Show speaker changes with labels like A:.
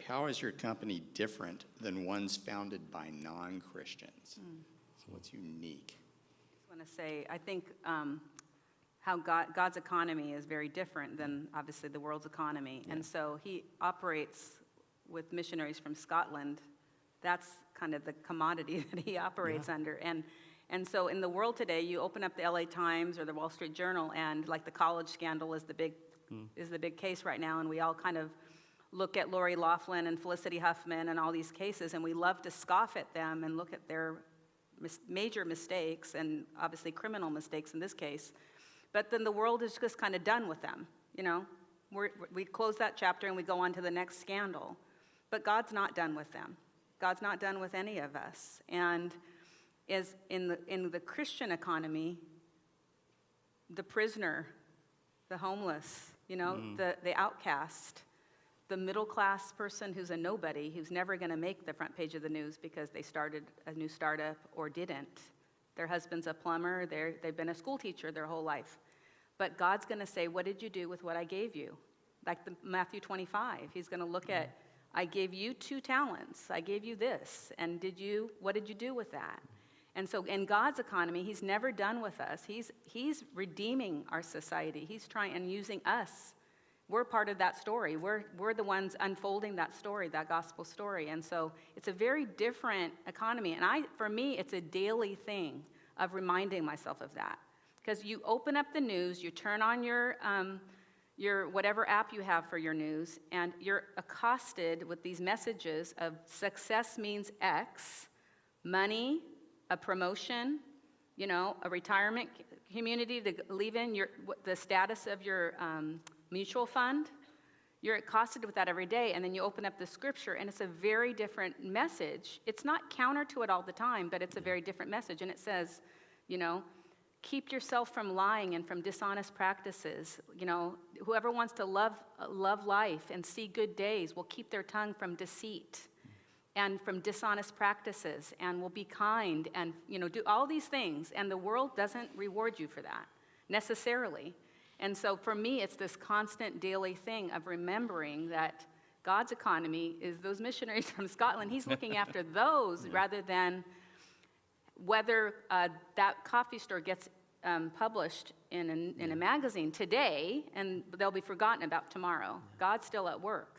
A: How is your company different than ones founded by non-Christians? So what's unique?
B: I want to say, I think how God's economy is very different than obviously the world's economy.
A: Yeah.
B: And so he operates with missionaries from Scotland. That's kind of the commodity that he operates under. And so in the world today, you open up the LA Times or the Wall Street Journal, and like the college scandal is the big case right now, and we all kind of look at Lori Loughlin and Felicity Huffman and all these cases, and we love to scoff at them and look at their major mistakes, and obviously criminal mistakes in this case. But then the world is just kind of done with them, you know. We close that chapter and we go on to the next scandal. But God's not done with them. God's not done with any of us. And is in the Christian economy, the prisoner, the homeless, you know, the outcast, the middle-class person who's a nobody, who's never going to make the front page of the news because they started a new startup or didn't. Their husband's a plumber, they've been a school teacher their whole life. But God's going to say, what did you do with what I gave you? Like Matthew 25, he's going to look at, I gave you 2 talents, I gave you this, and what did you do with that? And so in God's economy, he's never done with us. He's redeeming our society. He's trying and using us. We're part of that story. We're the ones unfolding that story, that gospel story. And so it's a very different economy. And for me, it's a daily thing of reminding myself of that. Because you open up the news, you turn on your whatever app you have for your news, and you're accosted with these messages of success means X, money, a promotion, you know, a retirement community to leave in, the status of your mutual fund. You're accosted with that every day, and then you open up the scripture, and it's a very different message. It's not counter to it all the time, but it's a very different message, and it says, you know, keep yourself from lying and from dishonest practices. You know, whoever wants to love life and see good days will keep their tongue from deceit and from dishonest practices, and will be kind, and, you know, do all these things, and the world doesn't reward you for that necessarily. And so for me, it's this constant daily thing of remembering that God's economy is those missionaries from Scotland. He's looking after those rather than whether that coffee store gets published in a magazine today, and they'll be forgotten about tomorrow. God's still at work.